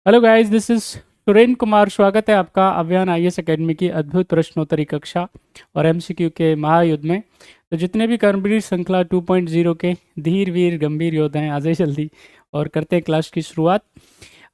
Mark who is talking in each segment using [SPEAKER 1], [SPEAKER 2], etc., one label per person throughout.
[SPEAKER 1] Hello guys, this is Surendra Kumar. स्वागत है आपका अभियान आईएएस एकेडमी की अद्भुत प्रश्नोत्तरी कक्षा और एमसीक्यू के महायुद्ध में। तो जितने भी कर्मवीर श्रृंखला 2.0 के धीर वीर गंभीर योद्धा हैं, आ जाइए जल्दी और करते हैं क्लास की शुरुआत।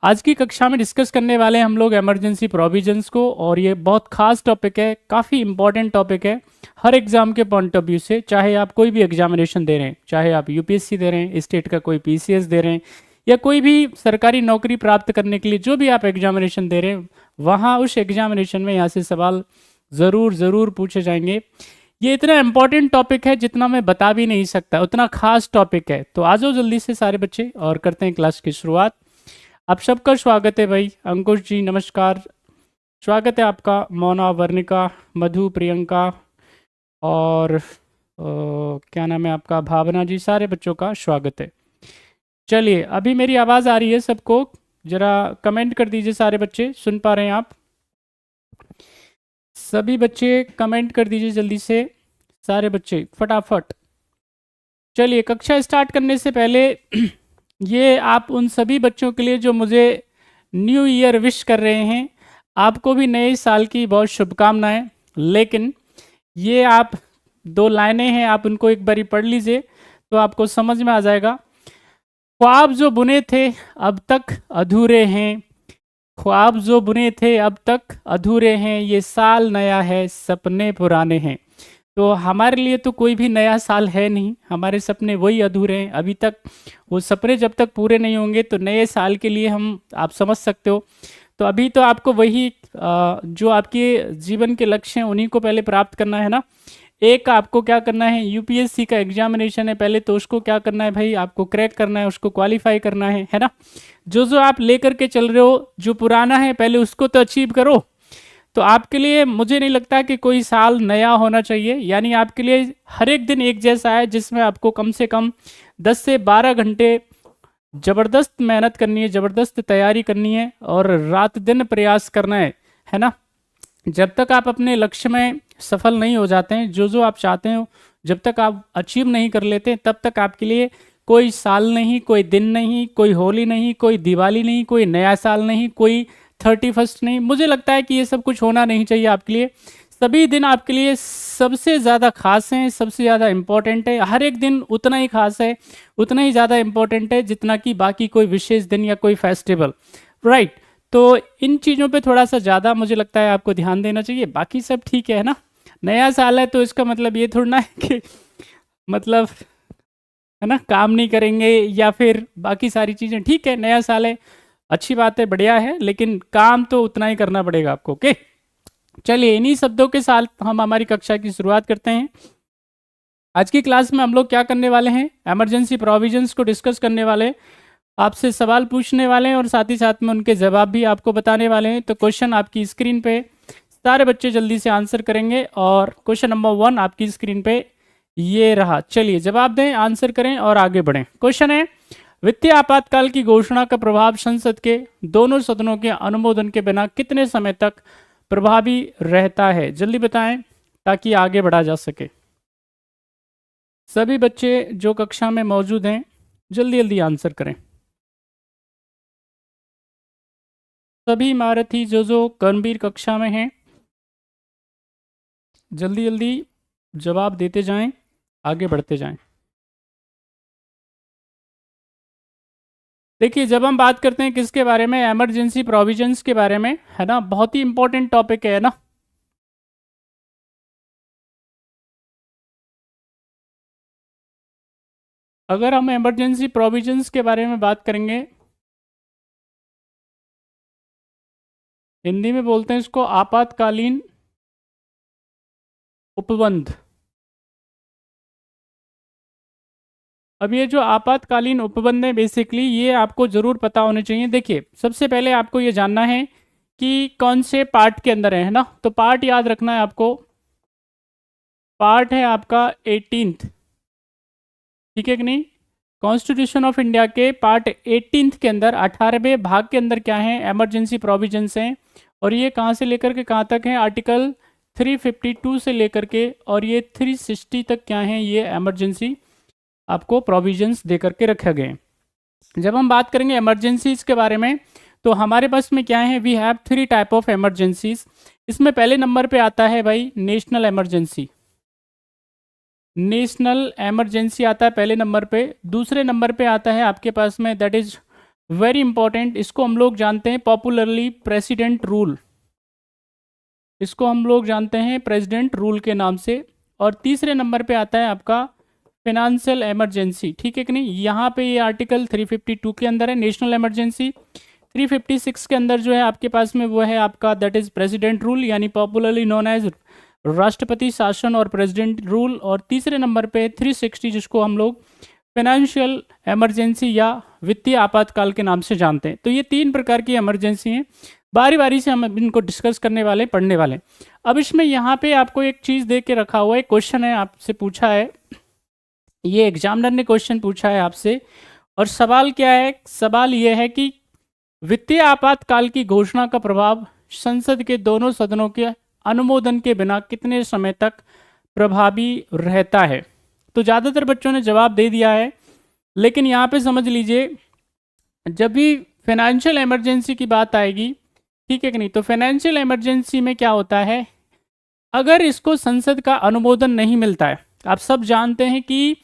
[SPEAKER 1] आज की कक्षा में डिस्कस करने वाले हैं हम लोग इमरजेंसी प्रोविजंस को, और ये बहुत खास टॉपिक है, काफ़ी इंपॉर्टेंट टॉपिक है हर एग्जाम के पॉइंट ऑफ व्यू से। चाहे आप कोई भी एग्जामिनेशन दे रहे हैं, चाहे आप यूपीएससी दे रहे हैं, स्टेट का कोई पीसीएस दे रहे हैं, या कोई भी सरकारी नौकरी प्राप्त करने के लिए जो भी आप एग्जामिनेशन दे रहे हैं, वहाँ उस एग्जामिनेशन में यहाँ से सवाल ज़रूर ज़रूर पूछे जाएंगे। ये इतना इंपॉर्टेंट टॉपिक है जितना मैं बता भी नहीं सकता, उतना खास टॉपिक है। तो आ जाओ जल्दी से सारे बच्चे और करते हैं क्लास की शुरुआत। आप सबका स्वागत है भाई। अंकुश जी नमस्कार, स्वागत है आपका। मोना, वर्णिका, मधु, प्रियंका और क्या नाम है आपका, भावना जी, सारे बच्चों का स्वागत है। चलिए, अभी मेरी आवाज़ आ रही है सबको? ज़रा कमेंट कर दीजिए सारे बच्चे, सुन पा रहे हैं आप? सभी बच्चे कमेंट कर दीजिए जल्दी से, सारे बच्चे फटाफट। चलिए, कक्षा स्टार्ट करने से पहले ये आप उन सभी बच्चों के लिए जो मुझे न्यू ईयर विश कर रहे हैं, आपको भी नए साल की बहुत शुभकामनाएं। लेकिन ये आप 2 लाइनें हैं, आप उनको एक बारी पढ़ लीजिए तो आपको समझ में आ जाएगा। ख्वाब जो बुने थे अब तक अधूरे हैं, ख्वाब जो बुने थे अब तक अधूरे हैं, ये साल नया है सपने पुराने हैं। तो हमारे लिए तो कोई भी नया साल है नहीं, हमारे सपने वही अधूरे हैं अभी तक। वो सपने जब तक पूरे नहीं होंगे तो नए साल के लिए हम, आप समझ सकते हो। तो अभी तो आपको वही जो आपके जीवन के लक्ष्य हैं उन्हीं को पहले प्राप्त करना है ना। एक आपको क्या करना है, यूपीएससी का एग्जामिनेशन है, पहले तो उसको क्या करना है भाई, आपको क्रैक करना है, उसको क्वालिफाई करना है ना। जो जो आप लेकर के चल रहे हो, जो पुराना है पहले उसको तो अचीव करो। तो आपके लिए मुझे नहीं लगता कि कोई साल नया होना चाहिए, यानी आपके लिए हर एक दिन एक जैसा है, जिसमें आपको कम से कम 10 से 12 घंटे ज़बरदस्त मेहनत करनी है, ज़बरदस्त तैयारी करनी है और रात दिन प्रयास करना है ना। जब तक आप अपने लक्ष्य में सफल नहीं हो जाते हैं, जो जो आप चाहते हो जब तक आप अचीव नहीं कर लेते, तब तक आपके लिए कोई साल नहीं, कोई दिन नहीं, कोई होली नहीं, कोई दिवाली नहीं, कोई नया साल नहीं, कोई 31 नहीं। मुझे लगता है कि ये सब कुछ होना नहीं चाहिए आपके लिए। सभी दिन आपके लिए सबसे ज़्यादा खास हैं, सबसे ज़्यादा इम्पोर्टेंट है। हर एक दिन उतना ही खास है, उतना ही ज़्यादा इम्पोर्टेंट है जितना कि बाकी कोई विशेष दिन या कोई फेस्टिवल, राइट। तो इन चीज़ों पे थोड़ा सा ज़्यादा मुझे लगता है आपको ध्यान देना चाहिए। बाकी सब ठीक है ना। नया साल है तो इसका मतलब ये थोड़ा ना है कि मतलब, है ना, काम नहीं करेंगे या फिर बाकी सारी चीज़ें। ठीक है, नया साल है, अच्छी बात है, बढ़िया है, लेकिन काम तो उतना ही करना पड़ेगा आपको। ओके, चलिए इन्हीं शब्दों के साथ हम हमारी कक्षा की शुरुआत करते हैं। आज की क्लास में हम लोग क्या करने वाले हैं, इमरजेंसी प्रोविजंस को डिस्कस करने वाले हैं, आपसे सवाल पूछने वाले हैं और साथ ही साथ में उनके जवाब भी आपको बताने वाले हैं। तो क्वेश्चन आपकी स्क्रीन पे, सारे बच्चे जल्दी से आंसर करेंगे। और क्वेश्चन नंबर 1 आपकी स्क्रीन पे ये रहा। चलिए जवाब दें, आंसर करें और आगे बढ़ें। क्वेश्चन है, वित्तीय आपातकाल की घोषणा का प्रभाव संसद के दोनों सदनों के अनुमोदन के बिना कितने समय तक प्रभावी रहता है? जल्दी बताएं ताकि आगे बढ़ा जा सके। सभी बच्चे जो कक्षा में मौजूद हैं जल्दी जल्दी आंसर करें। सभी महारथी जो कर्मवीर कक्षा में हैं जल्दी जल्दी जवाब देते जाएं, आगे बढ़ते जाएं। देखिए, जब हम बात करते हैं किसके बारे में, इमरजेंसी प्रोविजंस के बारे में, है ना, बहुत ही इंपॉर्टेंट टॉपिक है ना। अगर हम इमरजेंसी प्रोविजंस के बारे में बात करेंगे, हिंदी में बोलते हैं इसको आपातकालीन उपबंध। अब ये जो आपातकालीन उपबंध है, बेसिकली ये आपको ज़रूर पता होने चाहिए। देखिए, सबसे पहले आपको ये जानना है कि कौन से पार्ट के अंदर है ना। तो पार्ट याद रखना है आपको, पार्ट है आपका 18th, ठीक है कि नहीं। कॉन्स्टिट्यूशन ऑफ इंडिया के पार्ट 18th के अंदर 18वें भाग के अंदर क्या है, इमरजेंसी प्रोविजंस हैं। और ये कहाँ से लेकर के कहाँ तक है, आर्टिकल 352 से लेकर के और ये 360 तक क्या है, ये इमरजेंसी आपको प्रोविजंस दे करके रखे गए हैं। जब हम बात करेंगे इमरजेंसीज के बारे में, तो हमारे पास में क्या है, we have 3 type of emergencies. इसमें पहले नंबर पे आता है भाई नेशनल इमरजेंसी, नेशनल इमरजेंसी आता है पहले नंबर पे। दूसरे नंबर पे आता है आपके पास में, दैट इज वेरी इंपॉर्टेंट, इसको हम लोग जानते हैं पॉपुलरली प्रेसिडेंट रूल, इसको हम लोग जानते हैं प्रेसिडेंट रूल के नाम से। और तीसरे नंबर पे आता है आपका फिनेंशियल इमरजेंसी, ठीक है कि नहीं। यहाँ पे ये आर्टिकल 352 के अंदर है नेशनल इमरजेंसी, 356 के अंदर जो है आपके पास में वो है आपका दैट इज प्रेसिडेंट रूल, यानी पॉपुलरली नोन एज राष्ट्रपति शासन और प्रेसिडेंट रूल। और तीसरे नंबर पे 360 जिसको हम लोग फाइनेंशियल इमरजेंसी या वित्तीय आपातकाल के नाम से जानते हैं। तो ये 3 प्रकार की इमरजेंसी हैं, बारी बारी से हम इनको डिस्कस करने वाले, पढ़ने वाले। अब इसमें यहाँ पे आपको एक चीज़ दे के रखा हुआ है, क्वेश्चन है आपसे पूछा है, ये एग्जामिनर ने क्वेश्चन पूछा है आपसे। और सवाल क्या है, सवाल ये है कि वित्तीय आपातकाल की घोषणा का प्रभाव संसद के दोनों सदनों के अनुमोदन के बिना कितने समय तक प्रभावी रहता है। तो ज़्यादातर बच्चों ने जवाब दे दिया है, लेकिन यहाँ पे समझ लीजिए जब भी फाइनेंशियल इमरजेंसी की बात आएगी, ठीक है कि नहीं, तो फाइनेंशियल इमरजेंसी में क्या होता है, अगर इसको संसद का अनुमोदन नहीं मिलता है, आप सब जानते हैं कि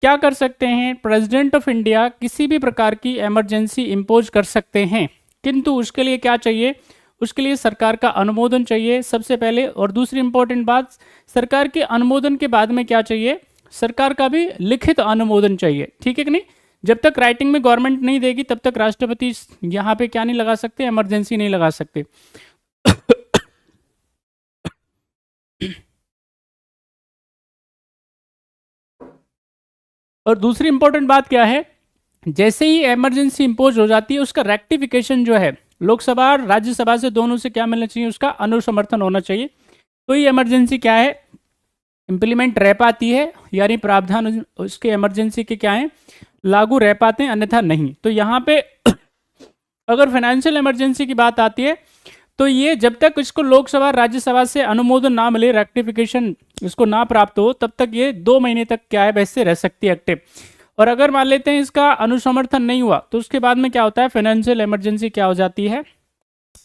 [SPEAKER 1] क्या कर सकते हैं, प्रेसिडेंट ऑफ इंडिया किसी भी प्रकार की इमरजेंसी इम्पोज कर सकते हैं, किंतु उसके लिए क्या चाहिए, उसके लिए सरकार का अनुमोदन चाहिए सबसे पहले। और दूसरी इंपॉर्टेंट बात, सरकार के अनुमोदन के बाद में क्या चाहिए, सरकार का भी लिखित अनुमोदन चाहिए, ठीक है कि नहीं। जब तक राइटिंग में गवर्नमेंट नहीं देगी तब तक राष्ट्रपति यहाँ पे क्या नहीं लगा सकते, इमरजेंसी नहीं लगा सकते। और दूसरी इंपॉर्टेंट बात क्या है, जैसे ही इमरजेंसी इंपोज हो जाती है उसका रेक्टिफिकेशन जो है लोकसभा और राज्यसभा से दोनों से क्या मिलना चाहिए, उसका अनुसमर्थन होना चाहिए। तो ये इमरजेंसी क्या है, इंप्लीमेंट रह पाती है, यानी प्रावधान उसके इमरजेंसी के क्या हैं, लागू रह पाते हैं, अन्यथा नहीं। तो यहाँ पे अगर फाइनेंशियल इमरजेंसी की बात आती है तो ये जब तक इसको लोकसभा राज्यसभा से अनुमोदन ना मिले, रेक्टिफिकेशन इसको ना प्राप्त हो, तब तक ये 2 महीने तक क्या है वैसे रह सकती है एक्टिव। और अगर मान लेते हैं इसका अनुसमर्थन नहीं हुआ तो उसके बाद में क्या होता है, फाइनेंशियल इमरजेंसी क्या हो जाती है,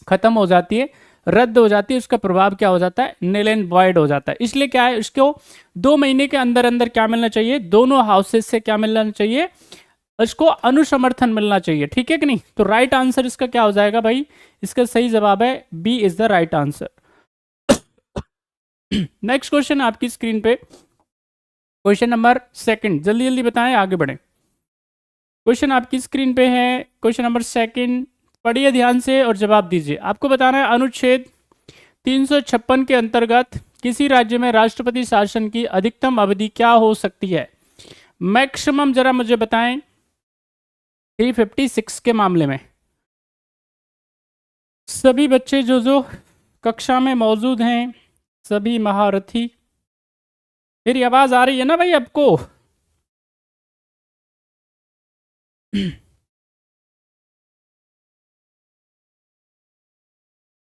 [SPEAKER 1] खत्म हो जाती है, रद्द हो जाती है, उसका प्रभाव क्या हो जाता है, निल एंड वॉइड हो जाता है। इसलिए क्या है, इसको 2 महीने के अंदर अंदर क्या मिलना चाहिए, दोनों हाउसेस से क्या मिलना चाहिए, इसको अनुसमर्थन मिलना चाहिए, ठीक है कि नहीं। तो राइट आंसर इसका क्या हो जाएगा भाई, इसका सही जवाब है B is the right answer. Next question आपकी स्क्रीन पे, क्वेश्चन नंबर 2, जल्दी जल्दी बताएं, आगे बढ़े। क्वेश्चन आपकी स्क्रीन पे है, क्वेश्चन नंबर 2, पढ़िए ध्यान से और जवाब दीजिए। आपको बताना है अनुच्छेद 356 के अंतर्गत किसी राज्य में राष्ट्रपति शासन की अधिकतम अवधि क्या हो सकती है, मैक्सिमम जरा मुझे बताएं 356 के मामले में। सभी बच्चे जो कक्षा में मौजूद हैं, सभी महारथी, मेरी आवाज आ रही है ना भाई आपको?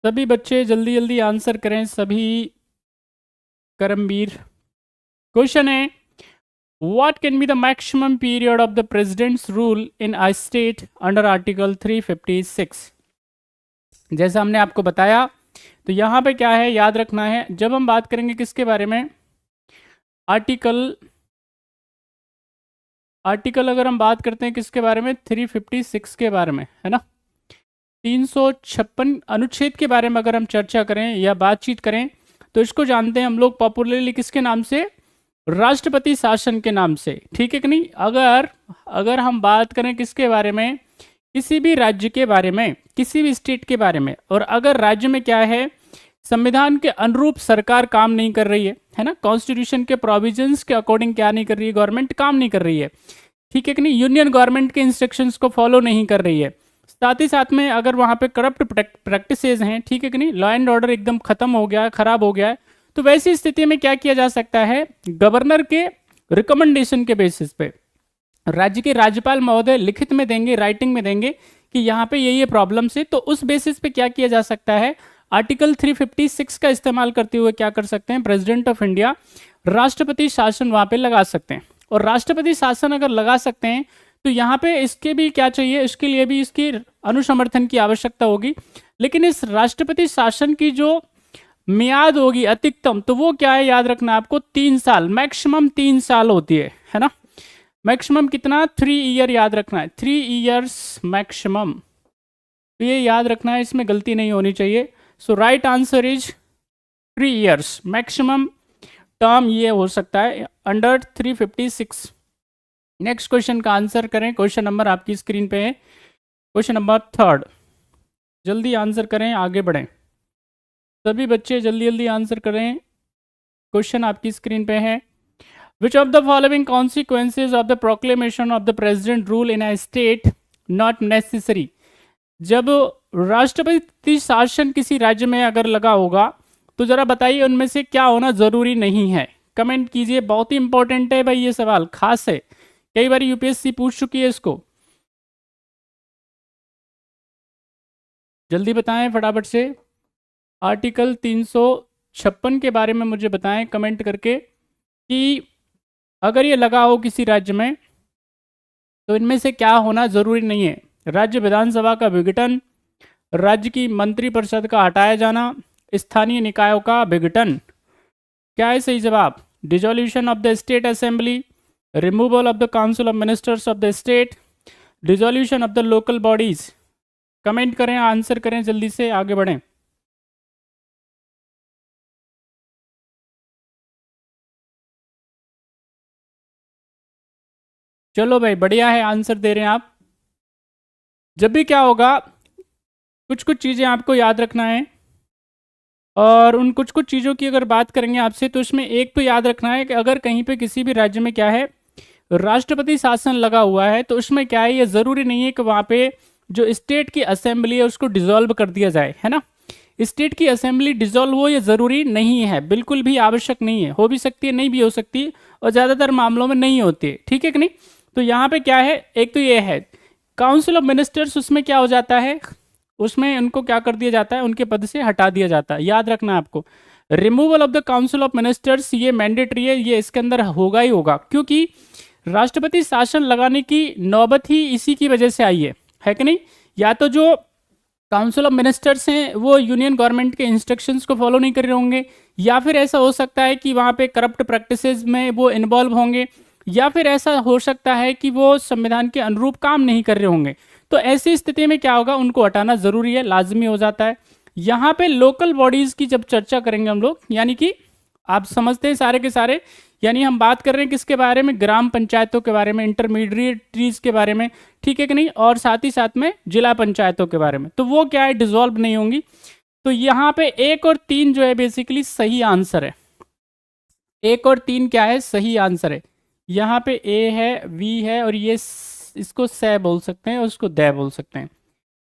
[SPEAKER 1] सभी बच्चे जल्दी जल्दी आंसर करें, सभी कर्मवीर। क्वेश्चन है, what can be the maximum period of the presidents rule in a state under article 356। जैसा हमने आपको बताया, तो यहाँ पे क्या है याद रखना है, जब हम बात करेंगे किसके बारे में, आर्टिकल अगर हम बात करते हैं किसके बारे में, 356 के बारे में, है ना। 356 अनुच्छेद के बारे में अगर हम चर्चा करें या बातचीत करें तो इसको जानते हैं हम लोग पॉपुलरली किसके नाम से, राष्ट्रपति शासन के नाम से, ठीक है कि नहीं। अगर हम बात करें किसके बारे में, किसी भी राज्य के बारे में, किसी भी स्टेट के बारे में, और अगर राज्य में क्या है, संविधान के अनुरूप सरकार काम नहीं कर रही है ना, कॉन्स्टिट्यूशन के प्रोविजंस के अकॉर्डिंग क्या नहीं कर रही है, गवर्नमेंट काम नहीं कर रही है, ठीक है कि नहीं, यूनियन गवर्नमेंट के इंस्ट्रक्शंस को फॉलो नहीं कर रही है, साथ ही साथ में अगर वहाँ पे करप्ट प्रैक्टिसेज हैं, ठीक है कि नहीं, लॉ एंड ऑर्डर एकदम खत्म हो गया है, खराब हो गया है, तो वैसी स्थिति में क्या किया जा सकता है, गवर्नर के रिकमेंडेशन के बेसिस पे राज्य के राज्यपाल महोदय लिखित में देंगे, राइटिंग में देंगे कि यहाँ पे ये प्रॉब्लम्स है, तो उस बेसिस पे क्या किया जा सकता है, आर्टिकल 356 का इस्तेमाल करते हुए क्या कर सकते हैं, प्रेसिडेंट ऑफ इंडिया राष्ट्रपति शासन वहाँ पे लगा सकते हैं। और राष्ट्रपति शासन अगर लगा सकते हैं तो यहाँ पे इसके भी क्या चाहिए, इसके लिए भी इसकी अनुसमर्थन की आवश्यकता होगी। लेकिन इस राष्ट्रपति शासन की जो मियाद होगी अधिकतम, तो वो क्या है, याद रखना आपको 3 साल, मैक्सिमम 3 साल होती है ना। मैक्सिमम कितना, 3 ईयर याद रखना है, 3 ईयर्स मैक्सिमम, तो ये याद रखना है, इसमें गलती नहीं होनी चाहिए। So right answer is 3 years maximum term ये हो सकता है अंडर 356। नेक्स्ट क्वेश्चन का आंसर करें। क्वेश्चन नंबर आपकी स्क्रीन पे है, क्वेश्चन नंबर 3। जल्दी आंसर करें, आगे बढ़ें सभी बच्चे, जल्दी जल्दी आंसर करें। क्वेश्चन आपकी स्क्रीन पे है, which of the following consequences of the proclamation of the president rule in a state not necessary. जब राष्ट्रपति शासन किसी राज्य में अगर लगा होगा तो जरा बताइए उनमें से क्या होना जरूरी नहीं है। कमेंट कीजिए, बहुत ही इंपॉर्टेंट है भाई, ये सवाल खास है, कई बार यूपीएससी पूछ चुकी है इसको। जल्दी बताएं फटाफट से। आर्टिकल 356 के बारे में मुझे बताएं कमेंट करके कि अगर ये लगा हो किसी राज्य में तो इनमें से क्या होना जरूरी नहीं है। राज्य विधानसभा का विघटन, राज्य की मंत्रिपरिषद का हटाया जाना, स्थानीय निकायों का विघटन। क्या है सही जवाब, dissolution of the state assembly, removal of the council of ministers of the state, dissolution of the local bodies. Comment करें, आंसर करें, जल्दी से आगे बढ़ें। चलो भाई बढ़िया है, आंसर दे रहे हैं आप। जब भी क्या होगा, कुछ कुछ चीज़ें आपको याद रखना है, और उन कुछ कुछ चीज़ों की अगर बात करेंगे आपसे तो इसमें एक तो याद रखना है कि अगर कहीं पे किसी भी राज्य में क्या है, राष्ट्रपति शासन लगा हुआ है, तो उसमें क्या है, ये ज़रूरी नहीं है कि वहाँ पे जो स्टेट की असेंबली है उसको डिसॉल्व कर दिया जाए, है ना। स्टेट की असेंबली डिसॉल्व हो ये ज़रूरी नहीं है, बिल्कुल भी आवश्यक नहीं है, हो भी सकती है नहीं भी हो सकती, और ज़्यादातर मामलों में नहीं होती है, ठीक है कि नहीं। तो यहाँ पे क्या है, एक तो ये है काउंसिल ऑफ मिनिस्टर्स, उसमें क्या हो जाता है, उसमें उनको क्या कर दिया जाता है, उनके पद से हटा दिया जाता है, याद रखना है आपको। Removal of the council of ministers ये मैंडेटरी है, ये इसके अंदर होगा ही होगा, क्योंकि राष्ट्रपति शासन लगाने की नौबत ही इसी की वजह से आई है कि नहीं। या तो जो काउंसिल ऑफ मिनिस्टर्स हैं वो यूनियन गवर्नमेंट के इंस्ट्रक्शंस को फॉलो नहीं कर रहे होंगे, या फिर ऐसा हो सकता है कि वहाँ पे करप्ट प्रैक्टिसेस में वो इन्वॉल्व होंगे, या फिर ऐसा हो सकता है कि वो संविधान के अनुरूप काम नहीं कर रहे होंगे। तो ऐसी स्थिति में क्या होगा, उनको हटाना ज़रूरी है, लाजमी हो जाता है। यहाँ पे लोकल बॉडीज़ की जब चर्चा करेंगे हम लोग, यानी कि आप समझते हैं सारे के सारे, यानी हम बात कर रहे हैं किसके बारे में, ग्राम पंचायतों के बारे में, इंटरमीडिएटरीज के बारे में, ठीक है कि नहीं, और साथ ही साथ में जिला पंचायतों के बारे में, तो वो क्या है, डिसॉल्व नहीं होंगी। तो यहाँ पे 1 और 3 जो है बेसिकली सही आंसर है। 1 और 3 क्या है, सही आंसर है। यहाँ पे ए है, वी है, और ये इसको से बोल सकते हैं और उसको दे बोल सकते हैं,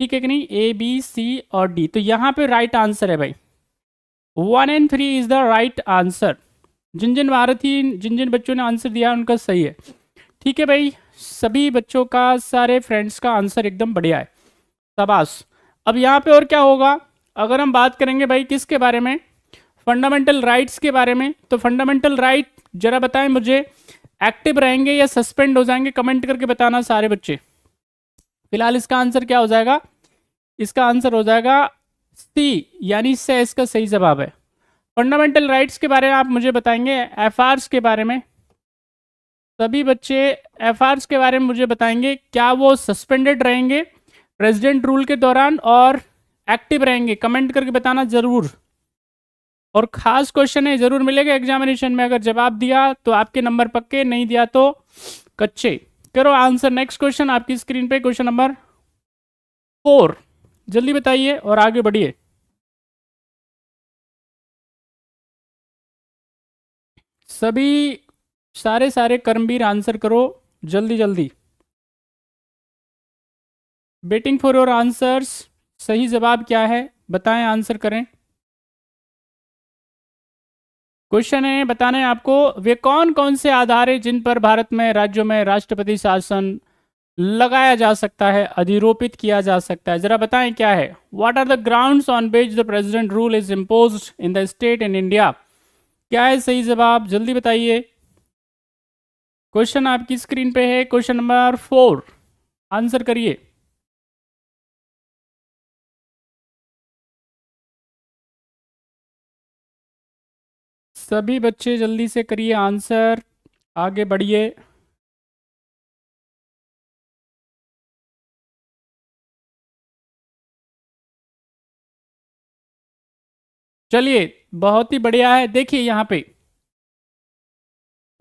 [SPEAKER 1] ठीक है कि नहीं, ए बी सी और डी। तो यहाँ पे राइट आंसर है भाई, 1 and 3 is the right answer. जिन जिन भारतीय जिन जिन बच्चों ने आंसर दिया उनका सही है, ठीक है भाई। सभी बच्चों का, सारे फ्रेंड्स का आंसर एकदम बढ़िया है, शाबाश। अब यहाँ पे और क्या होगा, अगर हम बात करेंगे भाई किसके बारे में, फंडामेंटल राइट्स के बारे में, तो फंडामेंटल राइट जरा बताएं मुझे, एक्टिव रहेंगे या सस्पेंड हो जाएंगे, कमेंट करके बताना सारे बच्चे। फिलहाल इसका आंसर क्या हो जाएगा, इसका आंसर हो जाएगा सी, यानी से इसका सही जवाब है। फंडामेंटल राइट्स के बारे में आप मुझे बताएंगे, एफआरस के बारे में, सभी बच्चे एफआरस के बारे में मुझे बताएंगे, क्या वो सस्पेंडेड रहेंगे प्रेसिडेंट रूल के दौरान और एक्टिव रहेंगे, कमेंट करके बताना जरूर। और खास क्वेश्चन है, जरूर मिलेगा एग्जामिनेशन में, अगर जवाब दिया तो आपके नंबर पक्के, नहीं दिया तो कच्चे। करो आंसर। नेक्स्ट क्वेश्चन आपकी स्क्रीन पे, क्वेश्चन नंबर 4, जल्दी बताइए और आगे बढ़िए। सभी सारे कर्मवीर आंसर करो जल्दी जल्दी, वेटिंग फॉर योर आंसर्स। सही जवाब क्या है बताएं, आंसर करें। क्वेश्चन है, बताना है आपको, वे कौन कौन से आधार हैं जिन पर भारत में राज्यों में राष्ट्रपति शासन लगाया जा सकता है, अधिरोपित किया जा सकता है, जरा बताएं क्या है। What are the grounds on which the president rule is imposed in the state in India. क्या है सही जवाब, जल्दी बताइए। क्वेश्चन आपकी स्क्रीन पे है, क्वेश्चन नंबर 4, आंसर करिए। सभी बच्चे जल्दी से करिए आंसर, आगे बढ़िए। चलिए, बहुत ही बढ़िया है। देखिए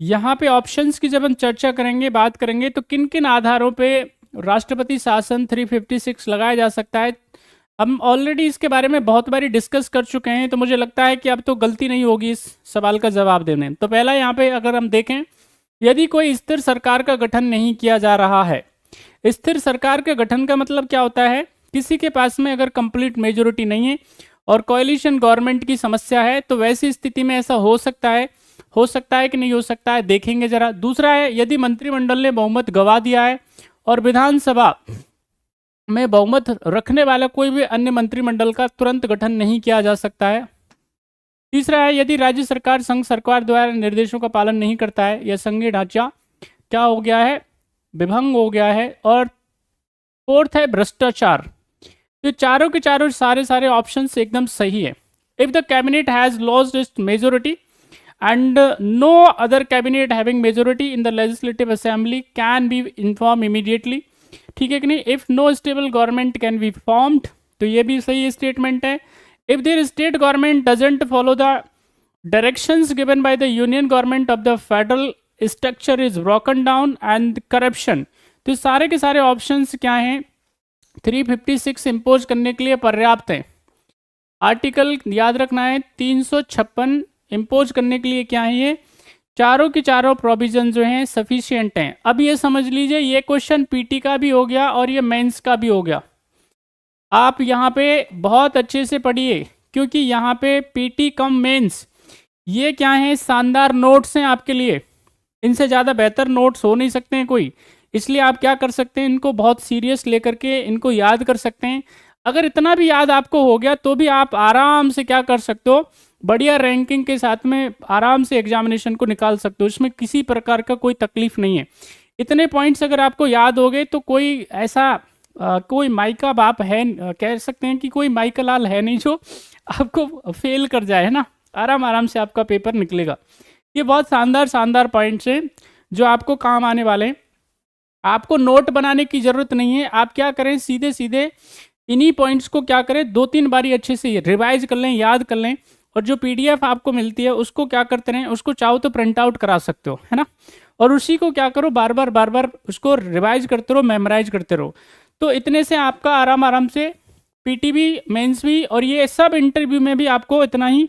[SPEAKER 1] यहाँ पे ऑप्शंस की जब हम चर्चा करेंगे, बात करेंगे, तो किन किन आधारों पे राष्ट्रपति शासन 356 लगाया जा सकता है, हम ऑलरेडी इसके बारे में बहुत बारी डिस्कस कर चुके हैं, तो मुझे लगता है कि अब तो गलती नहीं होगी इस सवाल का जवाब देने। तो पहला यहाँ पे अगर हम देखें, यदि कोई स्थिर सरकार का गठन नहीं किया जा रहा है, स्थिर सरकार के गठन का मतलब क्या होता है, किसी के पास में अगर कंप्लीट मेजोरिटी नहीं है और कोalition गवर्नमेंट की समस्या है, तो वैसी स्थिति में ऐसा हो सकता है कि नहीं हो सकता है, देखेंगे जरा। दूसरा है, यदि मंत्रिमंडल ने बहुमत गंवा दिया है और विधानसभा में बहुमत रखने वाला कोई भी अन्य मंत्रिमंडल का तुरंत गठन नहीं किया जा सकता है। तीसरा है, यदि राज्य सरकार संघ सरकार द्वारा निर्देशों का पालन नहीं करता है या संघीय ढांचा क्या हो गया है, विभंग हो गया है। और फोर्थ है भ्रष्टाचार। तो चारों के चारों सारे ऑप्शंस एकदम सही है। If the cabinet has lost its majority and no other cabinet having majority in the legislative assembly can be informed immediately, ठीक है कि नहीं। if no stable government can be formed, तो ये भी सही स्टेटमेंट है। if their state government doesn't follow the directions given by the union government of the federal structure is broken down and corruption, तो सारे के सारे ऑप्शंस क्या हैं, 356 इम्पोज करने के लिए पर्याप्त है। आर्टिकल याद रखना है 356 इम्पोज करने के लिए क्या है, ये चारों की चारों प्रोविजन जो हैं सफिशिएंट हैं। अब ये समझ लीजिए, ये क्वेश्चन पीटी का भी हो गया और ये मेंस का भी हो गया। आप यहाँ पे बहुत अच्छे से पढ़िए, क्योंकि यहाँ पे पीटी कम मेंस ये क्या है, शानदार नोट्स हैं आपके लिए। इनसे ज़्यादा बेहतर नोट्स हो नहीं सकते हैं कोई, इसलिए आप क्या कर सकते हैं, इनको बहुत सीरियस लेकर के इनको याद कर सकते हैं। अगर इतना भी याद आपको हो गया तो भी आप आराम से क्या कर सकते हो, बढ़िया रैंकिंग के साथ में आराम से एग्जामिनेशन को निकाल सकते हो, इसमें किसी प्रकार का कोई तकलीफ नहीं है। इतने पॉइंट्स अगर आपको याद हो गए तो कोई ऐसा कोई माइका बाप है, कह सकते हैं कि कोई माइका लाल है नहीं जो आपको फेल कर जाए, है ना। आराम आराम से आपका पेपर निकलेगा। ये बहुत शानदार पॉइंट्स हैं जो आपको काम आने वाले हैं। आपको नोट बनाने की ज़रूरत नहीं है, आप क्या करें, सीधे सीधे इन्हीं पॉइंट्स को क्या करें, 2-3 बारी अच्छे से रिवाइज कर लें, याद कर लें, और जो पीडीएफ आपको मिलती है उसको क्या करते रहें, उसको चाहो तो प्रिंट आउट करा सकते हो, है ना। और उसी को क्या करो, बार बार उसको रिवाइज करते रहो, मेमोराइज करते रहो। तो इतने से आपका आराम से पीटी भी, मेंस भी, और ये सब इंटरव्यू में भी आपको इतना ही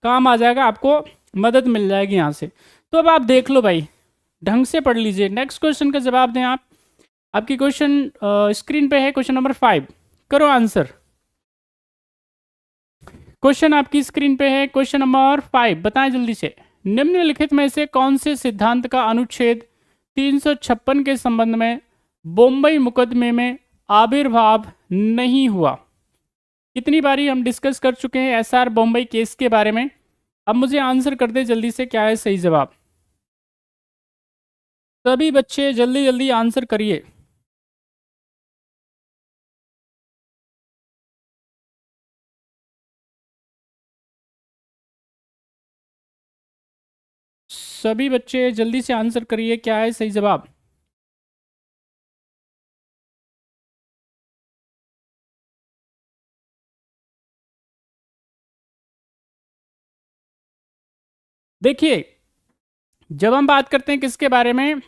[SPEAKER 1] काम आ जाएगा, आपको मदद मिल जाएगी यहाँ से। तो अब आप देख लो भाई, ढंग से पढ़ लीजिए। नेक्स्ट क्वेश्चन का जवाब दें आप। आपकी क्वेश्चन स्क्रीन पे है, क्वेश्चन नंबर 5, करो आंसर। क्वेश्चन आपकी स्क्रीन पे है, क्वेश्चन नंबर 5, बताएं जल्दी से। निम्नलिखित में से कौन से सिद्धांत का अनुच्छेद 356 के संबंध में बॉम्बई मुकदमे में आविर्भाव नहीं हुआ। कितनी बारी हम डिस्कस कर चुके हैं एसआर बॉम्बई केस के बारे में। अब मुझे आंसर कर दे जल्दी से, क्या है सही जवाब। सभी बच्चे जल्दी जल्दी आंसर करिए। सभी बच्चे जल्दी से आंसर करिए, क्या है सही जवाब। देखिए, जब हम बात करते हैं किसके बारे में,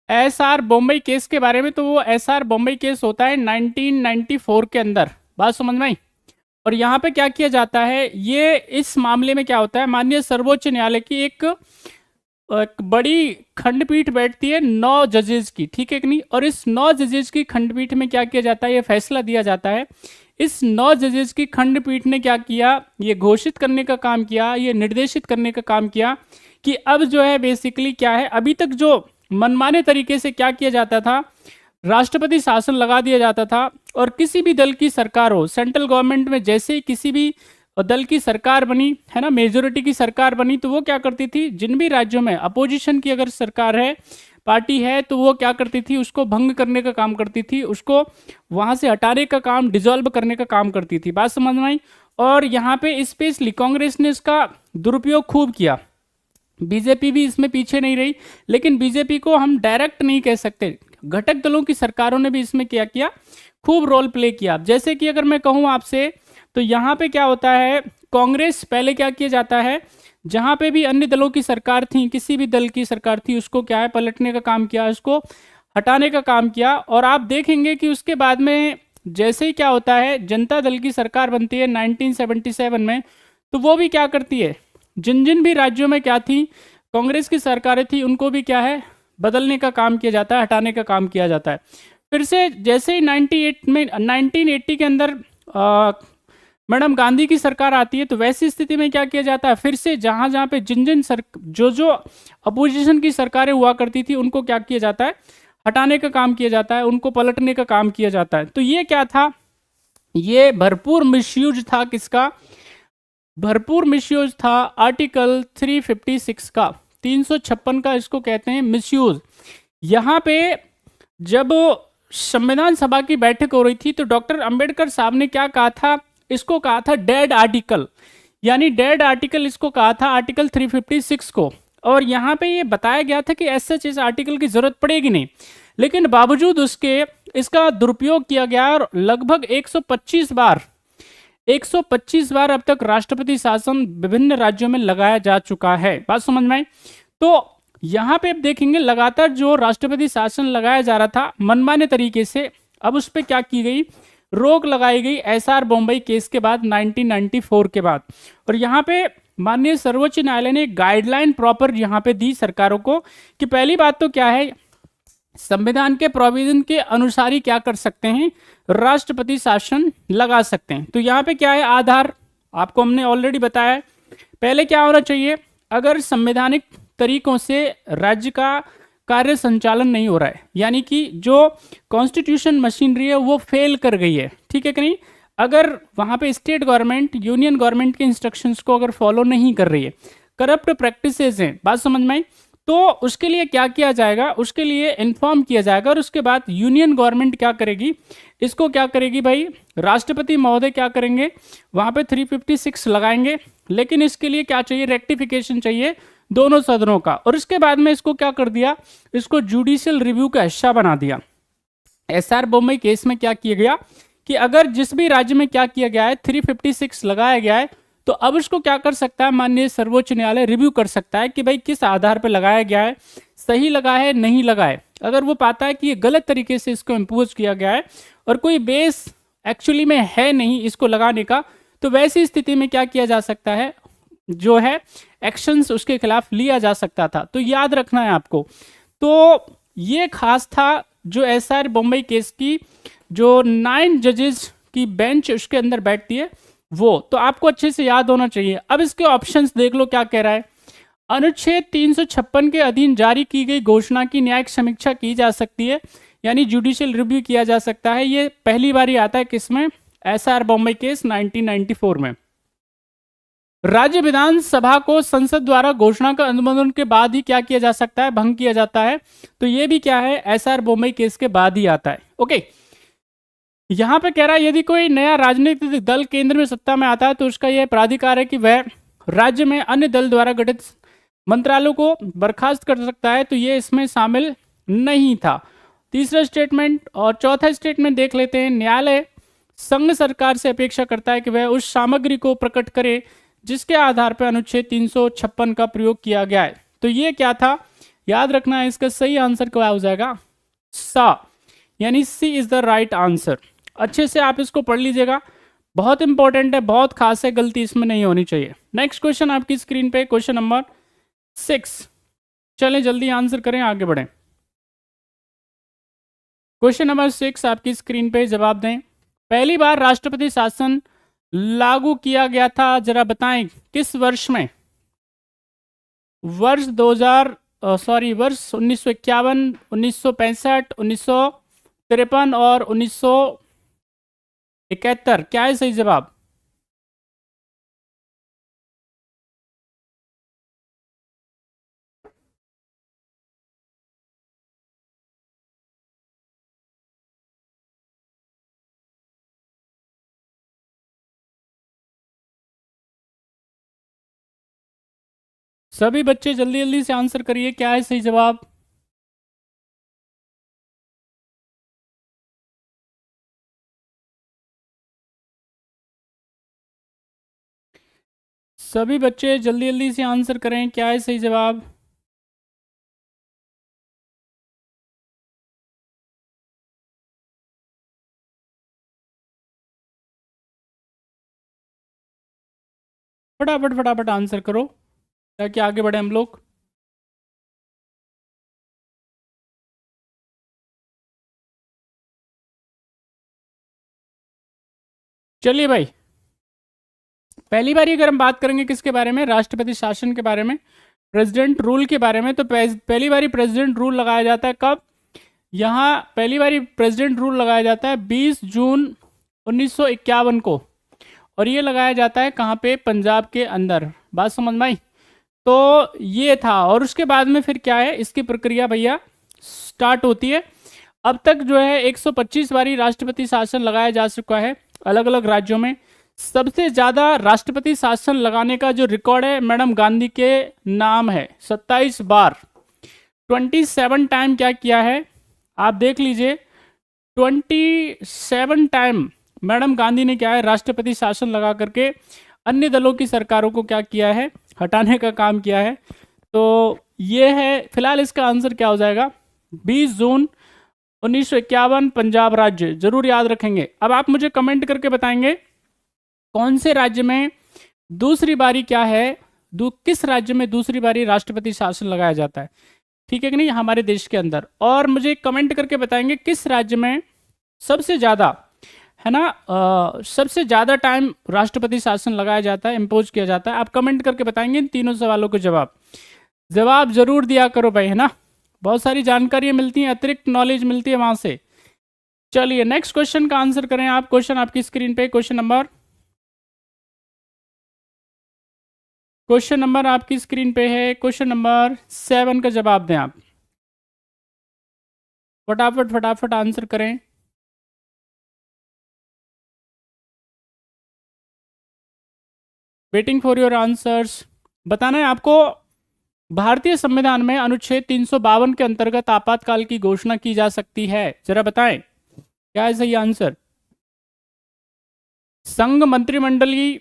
[SPEAKER 1] एसआर बॉम्बई केस के बारे में, तो वो एसआर बॉम्बई केस होता है 1994 के अंदर। बात समझ में आई। और यहाँ पे क्या किया जाता है, ये इस मामले में क्या होता है, माननीय सर्वोच्च न्यायालय की एक बड़ी खंडपीठ बैठती है 9 जजेस की, ठीक है कि नहीं। और इस 9 जजेस की खंडपीठ में क्या किया जाता है, ये फैसला दिया जाता है। इस 9 जजेस की खंडपीठ ने क्या किया, ये घोषित करने का काम किया, ये निर्देशित करने का काम किया कि अब जो है बेसिकली क्या है, अभी तक जो मनमाने तरीके से क्या किया जाता था, राष्ट्रपति शासन लगा दिया जाता था, और किसी भी दल की सरकार हो, सेंट्रल गवर्नमेंट में जैसे ही किसी भी दल की सरकार बनी, है ना, मेजोरिटी की सरकार बनी, तो वो क्या करती थी, जिन भी राज्यों में अपोजिशन की अगर सरकार है, पार्टी है, तो वो क्या करती थी, उसको भंग करने का काम करती थी, उसको वहां से हटाने का काम, डिसॉल्व करने का काम करती थी। बात समझ में आई? और यहाँ पे स्पेशली कांग्रेस ने इसका दुरुपयोग खूब किया। बीजेपी भी इसमें पीछे नहीं रही, लेकिन बीजेपी को हम डायरेक्ट नहीं कह सकते, घटक दलों की सरकारों ने भी इसमें क्या किया, खूब रोल प्ले किया। जैसे कि अगर मैं कहूं आपसे, तो यहाँ पे क्या होता है, कांग्रेस पहले क्या किया जाता है, जहां पे भी अन्य दलों की सरकार थी, किसी भी दल की सरकार थी, उसको क्या है, पलटने का काम किया, उसको हटाने का काम किया। और आप देखेंगे कि उसके बाद में जैसे ही क्या होता है, जनता दल की सरकार बनती है 1977 में, तो वो भी क्या करती है, जिन जिन भी राज्यों में क्या थी, कांग्रेस की सरकारें थी, उनको भी क्या है, बदलने का काम किया जाता है, हटाने का काम किया जाता है। फिर से जैसे ही 1980 के अंदर मैडम गांधी की सरकार आती है, तो वैसी स्थिति में क्या किया जाता है, फिर से जहां जहां पे जिन जिन जो अपोजिशन की सरकारें हुआ करती थी, उनको क्या किया जाता है, हटाने का काम किया जाता है, उनको पलटने का काम किया जाता है। तो ये क्या था, ये भरपूर मिसयूज था, किसका, भरपूर मिसयूज था आर्टिकल 356 का, 356 का इसको कहते हैं मिसयूज। यहाँ पे जब संविधान सभा की बैठक हो रही थी, तो डॉक्टर अंबेडकर साहब ने क्या कहा था, इसको कहा था डेड आर्टिकल, यानी डेड आर्टिकल इसको कहा था, आर्टिकल 356 को। और यहाँ पे ये बताया गया था कि ऐसे इस आर्टिकल की जरूरत पड़ेगी नहीं, लेकिन बावजूद उसके इसका दुरुपयोग किया गया और लगभग 125 बार अब तक राष्ट्रपति शासन विभिन्न राज्यों में लगाया जा चुका है। बात समझ में आई? तो यहां पे आप देखेंगे लगातार जो राष्ट्रपति शासन लगाया जा रहा था मनमाने तरीके से, अब उस पर क्या की गई, रोक लगाई गई एसआर बॉम्बई केस के बाद, 1994 के बाद। और यहाँ पे माननीय सर्वोच्च न्यायालय ने गाइडलाइन प्रॉपर यहाँ पे दी सरकारों को कि पहली बात तो क्या है, संविधान के प्रोविजन के अनुसार ही क्या कर सकते हैं, राष्ट्रपति शासन लगा सकते हैं। तो यहाँ पे क्या है, आधार आपको हमने ऑलरेडी बताया है। पहले क्या होना चाहिए, अगर संवैधानिक तरीकों से राज्य का कार्य संचालन नहीं हो रहा है, यानी कि जो कॉन्स्टिट्यूशन मशीनरी है वो फेल कर गई है, ठीक है कि नहीं, अगर वहां पे स्टेट गवर्नमेंट यूनियन गवर्नमेंट के इंस्ट्रक्शंस को अगर फॉलो नहीं कर रही है, करप्ट प्रैक्टिसेस हैं, बात समझ में आई, तो उसके लिए क्या किया जाएगा, उसके लिए इन्फॉर्म किया जाएगा। और उसके बाद यूनियन गवर्नमेंट क्या करेगी, इसको क्या करेगी भाई, राष्ट्रपति महोदय क्या करेंगे, वहां पे 356 लगाएंगे, लेकिन इसके लिए क्या चाहिए, रेक्टिफिकेशन चाहिए दोनों सदनों का। और इसके बाद में इसको क्या कर दिया, इसको जुडिशियल रिव्यू का हिस्सा बना दिया। एसआर बॉम्बे केस में क्या किया गया कि अगर जिस भी राज्य में क्या किया गया है, 356 लगाया गया है, तो अब उसको क्या कर सकता है, माननीय सर्वोच्च न्यायालय रिव्यू कर सकता है कि भाई किस आधार पर लगाया गया है, सही लगा है नहीं लगा है। अगर वो पाता है कि ये गलत तरीके से इसको इम्पोज किया गया है और कोई बेस एक्चुअली में है नहीं इसको लगाने का, तो वैसी स्थिति में क्या किया जा सकता है, जो है एक्शंस उसके खिलाफ लिया जा सकता था। तो याद रखना है आपको। तो ये खास था जो एसआर बॉम्बे केस की जो 9 जजेस की बेंच उसके अंदर बैठती है, वो तो आपको अच्छे से याद होना चाहिए। अब इसके ऑप्शंस देख लो क्या कह रहा है। अनुच्छेद 356 के अधीन जारी की गई घोषणा की न्यायिक समीक्षा की जा सकती है, यानी जुडिशियल रिव्यू किया जा सकता है। ये पहली बार ही आता है किसमें, एसआर बॉम्बे केस 1994 में। राज्य विधानसभा को संसद द्वारा घोषणा का अनुमोदन के बाद ही क्या किया जा सकता है, भंग किया जाता है। तो ये भी क्या है, एसआर बॉम्बे केस के बाद ही आता है। ओके, यहां पे कह रहा है यदि कोई नया राजनीतिक दल केंद्र में सत्ता में आता है तो उसका यह प्राधिकार है कि वह राज्य में अन्य दल द्वारा गठित मंत्रालयों को बर्खास्त कर सकता है। तो ये इसमें शामिल नहीं था। तीसरा स्टेटमेंट और चौथा स्टेटमेंट देख लेते हैं। न्यायालय संघ सरकार से अपेक्षा करता है कि वह उस सामग्री को प्रकट करे जिसके आधार पर अनुच्छेद 356 का प्रयोग किया गया है। तो ये क्या था, याद रखना है, इसका सही आंसर क्या हो जाएगा, सा, यानी सी इज द राइट आंसर। अच्छे से आप इसको पढ़ लीजिएगा, बहुत इंपॉर्टेंट है, बहुत खास है, गलती इसमें नहीं होनी चाहिए। नेक्स्ट क्वेश्चन आपकी स्क्रीन पे, क्वेश्चन नंबर 6। चलें जल्दी आंसर करें, आगे बढ़ें। क्वेश्चन नंबर 6 आपकी स्क्रीन पे, जवाब दें। पहली बार राष्ट्रपति शासन लागू किया गया था, जरा बताएं किस वर्ष में। वर्ष 1951, 1965, 1953 और 1971। क्या है सही जवाब? सभी बच्चे जल्दी जल्दी से आंसर करिए, क्या है सही जवाब। सभी बच्चे जल्दी जल्दी से आंसर करें, क्या है सही जवाब। फटाफट फटाफट आंसर करो ताकि आगे बढ़े हम लोग। चलिए भाई, पहली बार अगर हम बात करेंगे किसके बारे में, राष्ट्रपति शासन के बारे में, प्रेसिडेंट रूल के बारे में, तो पहली बारी प्रेसिडेंट रूल लगाया जाता है कब। यहाँ पहली बारी प्रेसिडेंट रूल लगाया जाता है 20 जून 1951 को, और ये लगाया जाता है कहाँ पे, पंजाब के अंदर। बात समझ में आई। तो ये था, और उसके बाद में फिर क्या है, इसकी प्रक्रिया भैया स्टार्ट होती है। अब तक जो है 125 बारी राष्ट्रपति शासन लगाया जा चुका है अलग अलग राज्यों में। सबसे ज़्यादा राष्ट्रपति शासन लगाने का जो रिकॉर्ड है मैडम गांधी के नाम है, 27 बार, 27 टाइम क्या किया है, आप देख लीजिए। 27 टाइम मैडम गांधी ने क्या है, राष्ट्रपति शासन लगा करके अन्य दलों की सरकारों को क्या किया है, हटाने का काम किया है। तो ये है फिलहाल, इसका आंसर क्या हो जाएगा, 20 जून 1951 पंजाब राज्य, जरूर याद रखेंगे। अब आप मुझे कमेंट करके बताएंगे कौन से राज्य में दूसरी बारी क्या है, किस राज्य में दूसरी बारी राष्ट्रपति शासन लगाया जाता है, ठीक है कि नहीं, हमारे देश के अंदर। और मुझे कमेंट करके बताएंगे किस राज्य में सबसे ज़्यादा, है ना, सबसे ज़्यादा टाइम राष्ट्रपति शासन लगाया जाता है, इम्पोज किया जाता है। आप कमेंट करके बताएंगे इन तीनों सवालों के जवाब जरूर दिया करो भाई, है ना। बहुत सारी जानकारियाँ मिलती हैं, अतिरिक्त नॉलेज मिलती है वहाँ से। चलिए नेक्स्ट क्वेश्चन का आंसर करें आप। क्वेश्चन आपकी स्क्रीन पे, क्वेश्चन नंबर आपकी स्क्रीन पे है, क्वेश्चन नंबर 7 का जवाब दें आप। फटाफट फटाफट आंसर करें। Waiting for your answers. बताना है आपको, भारतीय संविधान में अनुच्छेद 352 के अंतर्गत आपातकाल की घोषणा की जा सकती है, जरा बताएं क्या है सही आंसर। संघ मंत्रिमंडलीय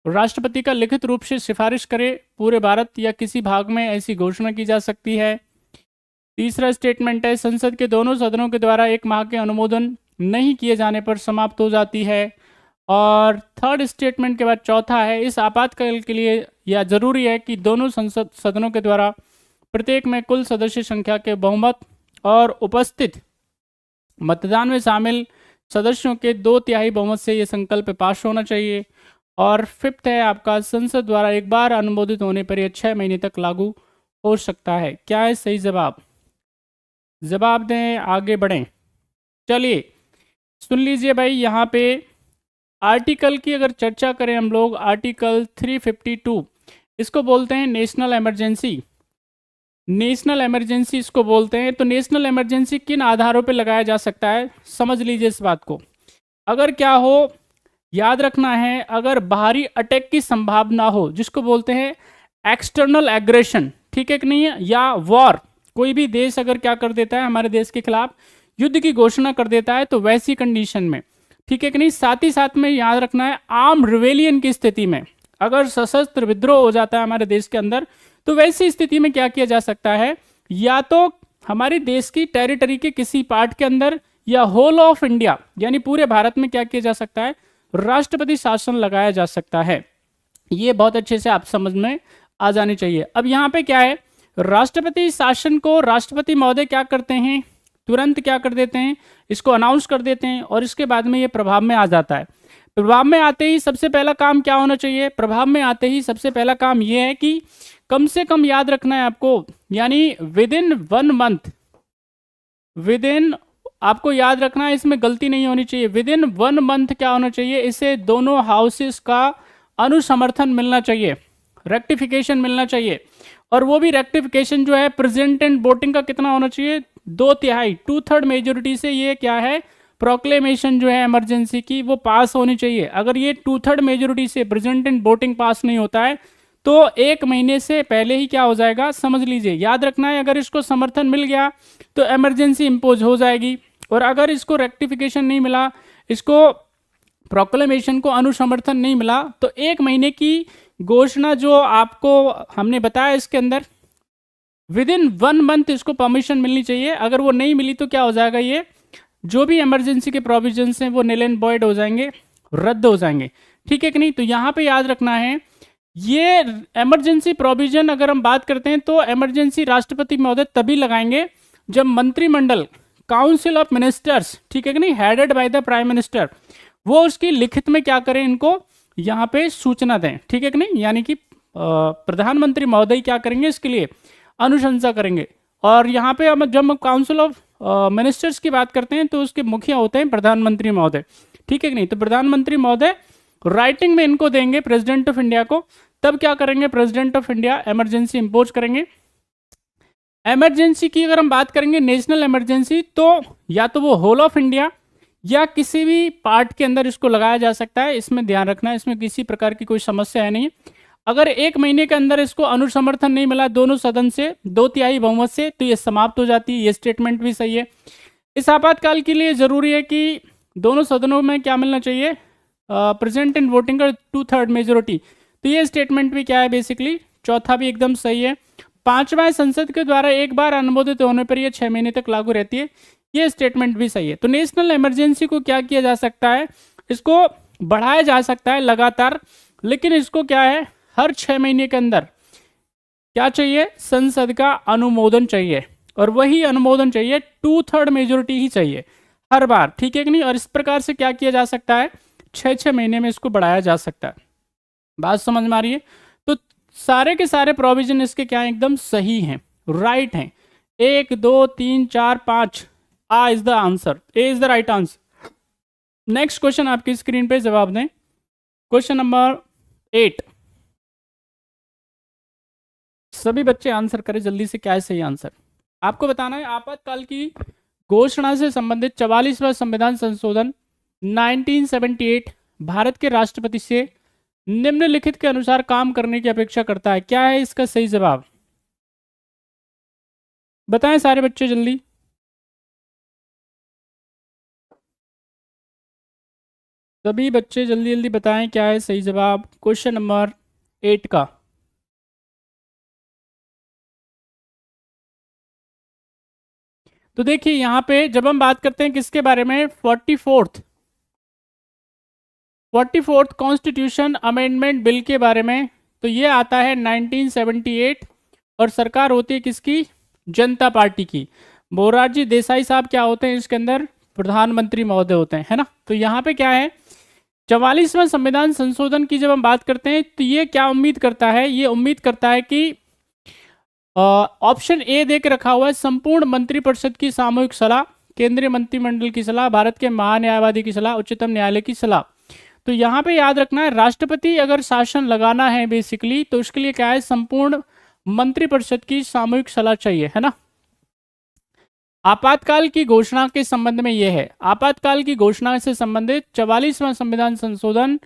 [SPEAKER 1] राष्ट्रपति का लिखित रूप से सिफारिश करे, पूरे भारत या किसी भाग में ऐसी घोषणा की जा सकती है। तीसरा स्टेटमेंट है, संसद के दोनों सदनों के द्वारा 1 माह के अनुमोदन नहीं किए जाने पर समाप्त हो जाती है। और थर्ड स्टेटमेंट के बाद चौथा है, इस आपातकाल के लिए यह जरूरी है कि दोनों संसद सदनों के द्वारा प्रत्येक में कुल सदस्य संख्या के बहुमत और उपस्थित मतदान में शामिल सदस्यों के 2/3 बहुमत से यह संकल्प पास होना चाहिए। और फिफ्थ है आपका, संसद द्वारा एक बार अनुमोदित होने पर यह 6 महीने तक लागू हो सकता है। क्या है सही जवाब दें, आगे बढ़ें। चलिए सुन लीजिए भाई, यहाँ पे आर्टिकल की अगर चर्चा करें हम लोग, आर्टिकल 352 इसको बोलते हैं नेशनल इमरजेंसी। नेशनल इमरजेंसी इसको बोलते हैं। तो नेशनल इमरजेंसी किन आधारों पे लगाया जा सकता है, समझ लीजिए इस बात को। अगर क्या हो, याद रखना है, अगर बाहरी अटैक की संभावना हो, जिसको बोलते हैं एक्सटर्नल एग्रेशन, ठीक है कि नहीं है, या वॉर, कोई भी देश अगर क्या कर देता है हमारे देश के खिलाफ युद्ध की घोषणा कर देता है, तो वैसी कंडीशन में, ठीक है कि नहीं। साथ ही साथ में याद रखना है, आर्म रिवेलियन की स्थिति में, अगर सशस्त्र विद्रोह हो जाता है हमारे देश के अंदर, तो वैसी स्थिति में क्या किया जा सकता है, या तो हमारे देश की टेरिटरी के किसी पार्ट के अंदर, या होल ऑफ इंडिया यानी पूरे भारत में क्या किया जा सकता है, राष्ट्रपति शासन लगाया जा सकता है। ये बहुत अच्छे से आप समझ में आ जानी चाहिए। अब यहाँ पे क्या है, राष्ट्रपति शासन को राष्ट्रपति महोदय क्या करते हैं, तुरंत क्या कर देते हैं, इसको अनाउंस कर देते हैं, और इसके बाद में ये प्रभाव में आ जाता है। प्रभाव में आते ही सबसे पहला काम क्या होना चाहिए, प्रभाव में आते ही सबसे पहला काम ये है कि कम से कम याद रखना है आपको, यानी विद इन 1 मंथ, आपको याद रखना है, इसमें गलती नहीं होनी चाहिए, विद इन 1 मंथ क्या होना चाहिए, इसे दोनों हाउसेस का अनुसमर्थन मिलना चाहिए, रेक्टिफिकेशन मिलना चाहिए। और वो भी रेक्टिफिकेशन जो है प्रेजेंट एंड वोटिंग का कितना होना चाहिए, 2/3 2/3 मेजोरिटी से ये क्या है, प्रोक्लेमेशन जो है इमरजेंसी की वो पास होनी चाहिए। अगर ये 2/3 मेजोरिटी से प्रेजेंट एंड वोटिंग पास नहीं होता है, तो 1 महीने से पहले ही क्या हो जाएगा, समझ लीजिए, याद रखना है। अगर इसको समर्थन मिल गया तो इमरजेंसी इम्पोज हो जाएगी, और अगर इसको रेक्टिफिकेशन नहीं मिला, इसको प्रोक्लेमेशन को अनुसमर्थन नहीं मिला, तो 1 महीने की घोषणा जो आपको हमने बताया इसके अंदर, विद इन 1 मंथ इसको परमिशन मिलनी चाहिए। अगर वो नहीं मिली तो क्या हो जाएगा, ये जो भी इमरजेंसी के प्रोविजंस हैं वो निल एंड वॉइड हो जाएंगे, रद्द हो जाएंगे। ठीक है कि नहीं? तो यहाँ पे याद रखना है, ये इमरजेंसी प्रोविजन अगर हम बात करते हैं तो इमरजेंसी राष्ट्रपति महोदय तभी लगाएंगे जब मंत्रिमंडल, काउंसिल ऑफ मिनिस्टर्स, ठीक है कि नहीं, headed by the prime minister, वो उसकी लिखित में क्या करें, इनको यहाँ पे सूचना दें। ठीक है कि नहीं? यानी कि प्रधानमंत्री महोदय क्या करेंगे, इसके लिए अनुशंसा करेंगे। और यहाँ पे जब हम काउंसिल ऑफ मिनिस्टर्स की बात करते हैं तो उसके मुखिया होते हैं प्रधानमंत्री महोदय। ठीक है कि नहीं? तो प्रधानमंत्री महोदय राइटिंग में इनको देंगे प्रेसिडेंट ऑफ इंडिया को, तब क्या करेंगे, president of India emergency impose करेंगे। इमरजेंसी की अगर हम बात करेंगे, नेशनल इमरजेंसी, तो या तो वो होल ऑफ इंडिया या किसी भी पार्ट के अंदर इसको लगाया जा सकता है। इसमें ध्यान रखना है, इसमें किसी प्रकार की कोई समस्या है नहीं। अगर 1 महीने के अंदर इसको अनुसमर्थन नहीं मिला दोनों सदन से 2/3 बहुमत से, तो ये समाप्त हो जाती है। ये स्टेटमेंट भी सही है। इस आपातकाल के लिए जरूरी है कि दोनों सदनों में क्या मिलना चाहिए, प्रेजेंट इन वोटिंग का 2/3 मेजोरिटी। तो ये स्टेटमेंट भी क्या है, बेसिकली चौथा भी एकदम सही है। 5वां संसद के द्वारा एक बार अनुमोदित होने पर यह 6 महीने तक लागू रहती है, ये स्टेटमेंट भी सही है। तो नेशनल इमरजेंसी को क्या किया जा सकता है, इसको बढ़ाया जा सकता है लगातार, लेकिन इसको क्या है, हर 6 महीने के अंदर क्या चाहिए, संसद का अनुमोदन चाहिए, और वही अनुमोदन चाहिए 2/3 मेजोरिटी ही चाहिए हर बार। ठीक है कि नहीं? और इस प्रकार से क्या किया जा सकता है, 6 महीने में इसको बढ़ाया जा सकता है। बात समझ में आ रही है? तो सारे के सारे प्रोविजन इसके क्या है, एकदम सही हैं, राइट हैं। 1 2 3 4 5 ah is the answer, A is the right answer. Next question आपकी स्क्रीन पे जवाब दें। क्वेश्चन नंबर 8, सभी बच्चे आंसर करें जल्दी से, क्या है सही आंसर। आपको बताना है आपातकाल की घोषणा से संबंधित 44वां संविधान संशोधन 1978 भारत के राष्ट्रपति से निम्नलिखित के अनुसार काम करने की अपेक्षा करता है। क्या है इसका सही जवाब, बताएं सारे बच्चे जल्दी। सभी बच्चे जल्दी जल्दी बताएं क्या है सही जवाब क्वेश्चन नंबर 8 का। तो देखिए यहाँ पे जब हम बात करते हैं किसके बारे में, 44th कॉन्स्टिट्यूशन अमेंडमेंट बिल के बारे में, तो ये आता है 1978, और सरकार होती है किसकी, जनता पार्टी की। मोरारजी देसाई साहब क्या होते हैं इसके अंदर, प्रधानमंत्री महोदय होते हैं, है ना। तो यहाँ पे क्या है, 44वां संविधान संशोधन की जब हम बात करते हैं तो ये क्या उम्मीद करता है, ये उम्मीद करता है कि ऑप्शन ए दे के रखा हुआ है, संपूर्ण मंत्रिपरिषद की सामूहिक सलाह, केंद्रीय मंत्रिमंडल की सलाह, भारत के महान्यायवादी की सलाह, उच्चतम न्यायालय की सलाह। तो यहाँ पे याद रखना है, राष्ट्रपति अगर शासन लगाना है बेसिकली, तो उसके लिए क्या है, संपूर्ण मंत्रिपरिषद की सामूहिक सलाह चाहिए, है ना। आपातकाल की घोषणा के संबंध में यह है, आपातकाल की घोषणा से संबंधित 44वां संविधान संशोधन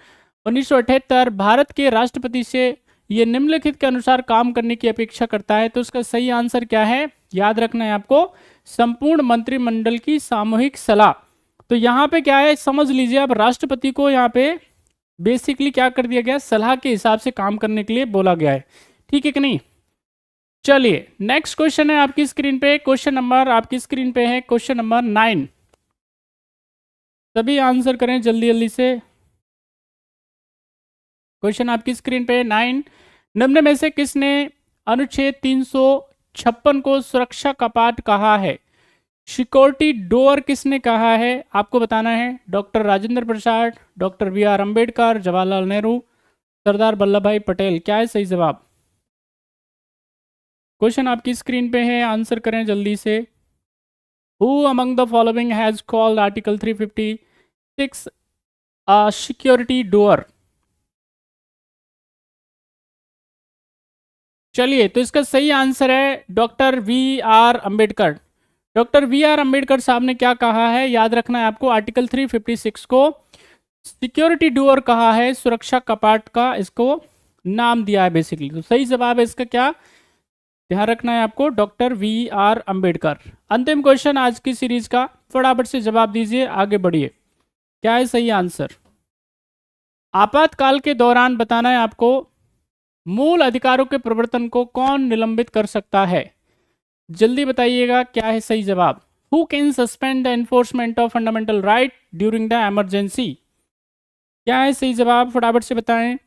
[SPEAKER 1] 1978 भारत के राष्ट्रपति से ये निम्नलिखित के अनुसार काम करने की अपेक्षा करता है। तो उसका सही आंसर क्या है, याद रखना है आपको, संपूर्ण मंत्रिमंडल की सामूहिक सलाह। तो यहाँ पे क्या है, समझ लीजिए, अब राष्ट्रपति को यहाँ पे बेसिकली क्या कर दिया गया, सलाह के हिसाब से काम करने के लिए बोला गया है। ठीक है कि नहीं। चलिए नेक्स्ट क्वेश्चन है आपकी स्क्रीन पे, क्वेश्चन नंबर आपकी स्क्रीन पे है क्वेश्चन नंबर 9। सभी आंसर करें जल्दी जल्दी से। क्वेश्चन आपकी स्क्रीन पे 9, निम्न में से किसने अनुच्छेद 356 को सुरक्षा कपाट कहा है, सिक्योरिटी डोर किसने कहा है, आपको बताना है। Doctor Rajendra Prasad, doctor BR Ambedkar, Jawaharlal Nehru, Sardar Vallabh भाई पटेल। क्या है सही जवाब, क्वेश्चन आपकी स्क्रीन पे है, आंसर करें जल्दी से। Who among the following has called article 356 a security door. चलिए, तो इसका सही आंसर है doctor VR Ambedkar. Doctor VR Ambedkar साहब ने क्या कहा है, याद रखना है आपको, आर्टिकल 356 को सिक्योरिटी डोर कहा है, सुरक्षा कपाट का इसको नाम दिया है बेसिकली। तो सही जवाब है इसका क्या, ध्यान रखना है आपको, डॉक्टर VR अंबेडकर। अंतिम क्वेश्चन आज की सीरीज का, फटाफट से जवाब दीजिए, आगे बढ़िए। क्या है सही आंसर? आपातकाल के दौरान बताना है आपको, मूल अधिकारों के प्रवर्तन को कौन निलंबित कर सकता है? जल्दी बताइएगा क्या है सही जवाब। Who can suspend the enforcement of fundamental right during the emergency? क्या है सही जवाब, फटाफट से बताएं।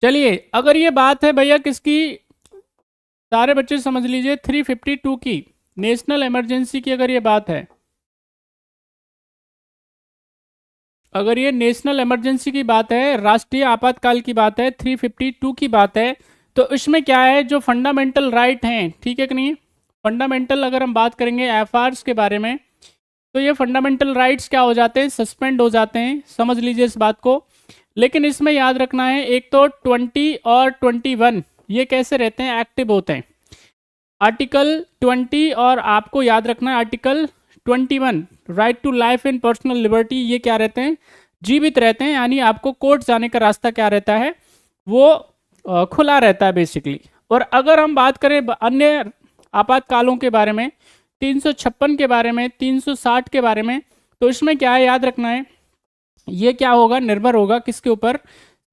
[SPEAKER 1] चलिए, अगर ये बात है भैया किसकी, सारे बच्चे समझ लीजिए, 352 की नेशनल इमरजेंसी की अगर ये बात है, अगर ये नेशनल इमरजेंसी की बात है, राष्ट्रीय आपातकाल की बात है, 352 की बात है, तो इसमें क्या है, जो फंडामेंटल राइट हैं, ठीक है कि नहीं, फंडामेंटल अगर हम बात करेंगे एफआर्स के बारे में, तो ये फंडामेंटल राइट्स क्या हो जाते हैं, सस्पेंड हो जाते हैं, समझ लीजिए इस बात को। लेकिन इसमें याद रखना है, एक तो 20 और 21 ये कैसे रहते हैं, एक्टिव होते हैं। आर्टिकल 20 और आपको याद रखना है article 21 right to life and personal liberty, ये क्या रहते हैं, जीवित रहते हैं, यानी आपको कोर्ट जाने का रास्ता क्या रहता है, वो खुला रहता है बेसिकली। और अगर हम बात करें अन्य आपातकालों के बारे में, 356 के बारे में, 360 के बारे में, तो इसमें क्या है, याद रखना है, ये क्या होगा, निर्भर होगा किसके ऊपर,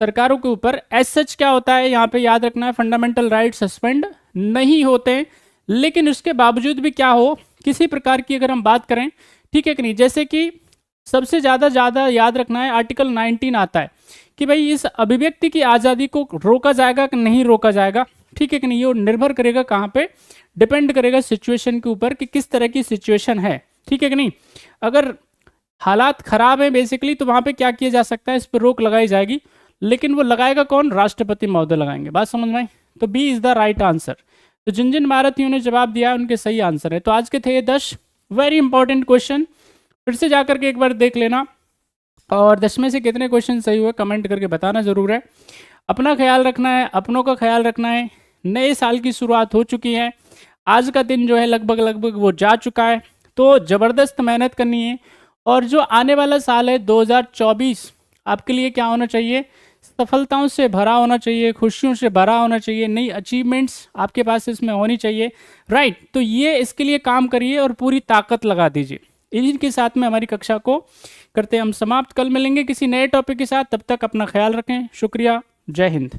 [SPEAKER 1] सरकारों के ऊपर। एज सच क्या होता है यहाँ पे, याद रखना है, फंडामेंटल राइट सस्पेंड नहीं होते, लेकिन उसके बावजूद भी क्या हो, किसी प्रकार की अगर हम बात करें, ठीक है कि नहीं, जैसे कि सबसे ज़्यादा याद रखना है आर्टिकल 19 आता है कि भाई इस अभिव्यक्ति की आज़ादी को रोका जाएगा कि नहीं रोका जाएगा, ठीक है कि नहीं, ये निर्भर करेगा कहाँ पे, डिपेंड करेगा सिचुएशन के ऊपर कि किस तरह की सिचुएशन है, ठीक है कि नहीं। अगर हालात खराब है बेसिकली, तो वहाँ पे क्या किया जा सकता है, इस पर रोक लगाई जाएगी, लेकिन वो लगाएगा कौन, राष्ट्रपति महोदय लगाएंगे। बात समझ में आई? तो B is the right answer. तो जिन जिन भारतीयों ने जवाब दिया उनके सही आंसर है। तो आज के थे ये 10 वेरी इंपॉर्टेंट क्वेश्चन, फिर से जाकर के एक बार देख लेना, और 10 में से कितने क्वेश्चन सही हुए कमेंट करके बताना जरूर है। अपना ख्याल रखना है, अपनों का ख्याल रखना है। नए साल की शुरुआत हो चुकी है, आज का दिन जो है लगभग वो जा चुका है, तो ज़बरदस्त मेहनत करनी है। और जो आने वाला साल है 2024 आपके लिए क्या होना चाहिए, सफलताओं से भरा होना चाहिए, खुशियों से भरा होना चाहिए, नई अचीवमेंट्स आपके पास इसमें होनी चाहिए, राइट। तो ये इसके लिए काम करिए और पूरी ताकत लगा दीजिए। इन्हीं के साथ में हमारी कक्षा को करते हैं हम समाप्त। कल मिलेंगे किसी नए टॉपिक के साथ, तब तक अपना ख्याल रखें। शुक्रिया, जय हिंद।